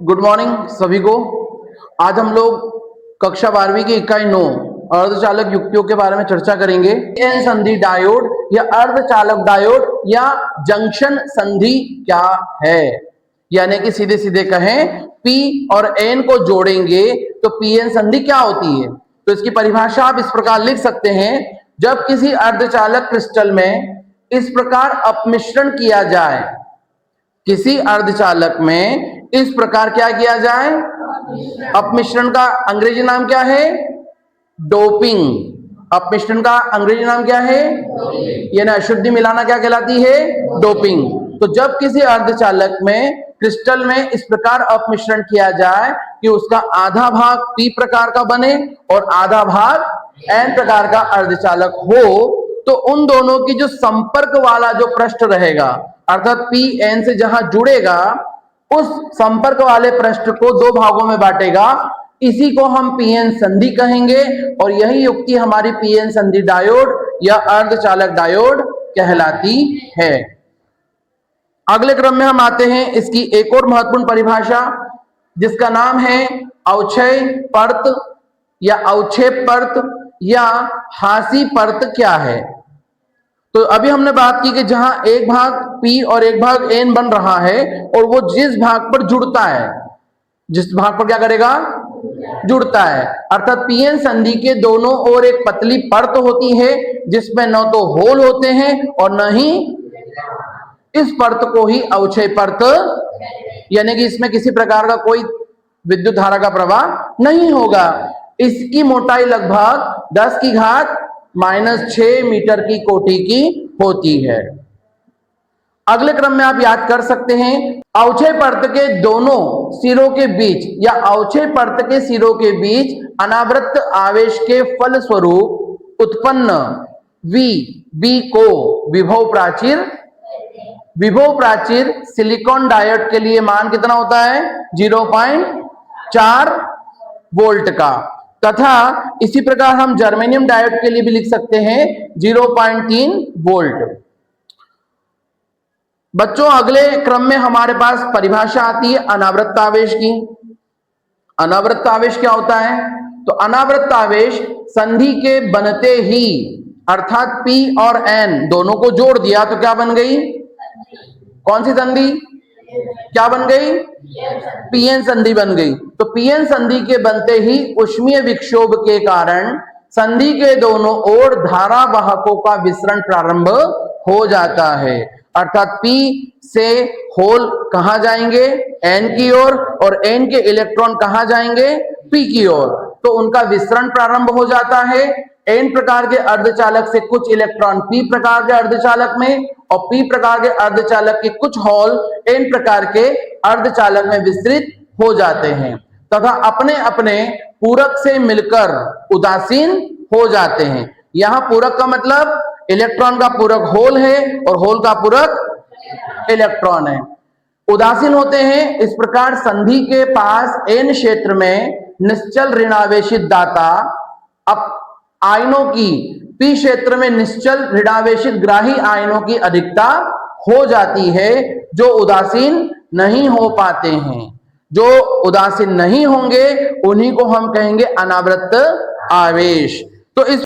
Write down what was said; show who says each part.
Speaker 1: Good morning सभी को। आज हम लोग कक्षा 12वीं की इकाई 9 अर्धचालक युक्तियों के बारे में चर्चा करेंगे। एन संधि डायोड या अर्धचालक डायोड या जंक्शन संधि क्या है, यानी कि सीधे सीधे कहें पी और एन को जोड़ेंगे तो पीएन संधि क्या होती है। तो इसकी परिभाषा आप इस प्रकार लिख सकते हैं, जब किसी अर्धचालक क्रिस्टल में इस प्रकार अपमिश्रण किया जाए, किसी अर्धचालक में इस प्रकार क्या किया जाए, अपमिश्रण का अंग्रेजी नाम क्या है, डोपिंग। अपमिश्रण का अंग्रेजी नाम क्या है, यानी अशुद्धि मिलाना क्या कहलाती है, डोपिंग। तो जब किसी अर्धचालक में क्रिस्टल में इस प्रकार अपमिश्रण किया जाए कि उसका आधा भाग पी प्रकार का बने और आधा भाग एन प्रकार का अर्धचालक हो, तो उन दोनों की जो संपर्क वाला जो पृष्ठ रहेगा, अर्थात पी एन से जहां जुड़ेगा, उस संपर्क वाले पृष्ठ को दो भागों में बांटेगा। इसी को हम पीएन संधि कहेंगे और यही युक्ति हमारी पीएन संधि डायोड या अर्धचालक डायोड कहलाती है। अगले क्रम में हम आते हैं इसकी एक और महत्वपूर्ण परिभाषा, जिसका नाम है अवक्षय परत या अवक्षेप परत या हासी परत क्या है। तो अभी हमने बात की कि जहां एक भाग P और एक भाग N बन रहा है और वो जिस भाग पर जुड़ता है, जिस भाग पर क्या करेगा, जुड़ता है, अर्थात पीएन संधि के दोनों ओर एक पतली परत होती है जिसमें न तो होल होते हैं और न ही, इस परत को ही अवक्षय परत, यानी कि इसमें किसी प्रकार का कोई विद्युत धारा का प्रवाह नहीं होगा। इसकी मोटाई लगभग 10 की घात -6 मीटर की कोटि की होती है। अगले क्रम में आप याद कर सकते हैं, अवक्षय परत के दोनों सिरों के बीच या अवक्षय परत के सिरों के बीच अनावृत आवेश के फलस्वरूप उत्पन्न बी को विभव प्राचीर सिलिकॉन डायोड के लिए मान कितना होता है, 0.4 वोल्ट का, तथा इसी प्रकार हम जर्मेनियम डायोड के लिए भी लिख सकते हैं 0.3 वोल्ट। बच्चों, अगले क्रम में हमारे पास परिभाषा आती है अनावृत आवेश की। अनावृत आवेश क्या होता है? तो अनावृत आवेश संधि के बनते ही, अर्थात P और N दोनों को जोड़ दिया तो क्या बन गई, कौन सी संधि, क्या बन गई, पीएन संधि बन गई। तो पीएन संधि के बनते ही ऊष्मीय विक्षोभ के कारण संधि के दोनों ओर धारा वाहकों का विसरण प्रारंभ हो जाता है, अर्थात P से होल कहां जाएंगे, N की ओर, और N के इलेक्ट्रॉन कहां जाएंगे, P की ओर। तो उनका विसरण प्रारंभ हो जाता है। N प्रकार के अर्धचालक से कुछ इलेक्ट्रॉन P प्रकार के अर्धचालक में और P प्रकार के अर्धचालक के कुछ होल N प्रकार के अर्धचालक में विस्तृत हो जाते हैं तथा अपने अपने पूरक से मिलकर उदासीन हो जाते हैं। यहां पूरक का मतलब इलेक्ट्रॉन का पूरक होल है और होल का पूरक इलेक्ट्रॉन है। उदासीन होते हैं। इस प्रकार संधि के पास N क्षेत्र में निश्चल ऋणावेशित दाता अब आयनों की P क्षेत्र में निश्चल ऋणावेशित ग्राही आयनों की अधिकता हो जाती है, जो उदासीन नहीं हो पाते हैं। जो उदासीन नहीं होंगे उन्हीं को हम कहेंगे अनावृत आवेश। तो इस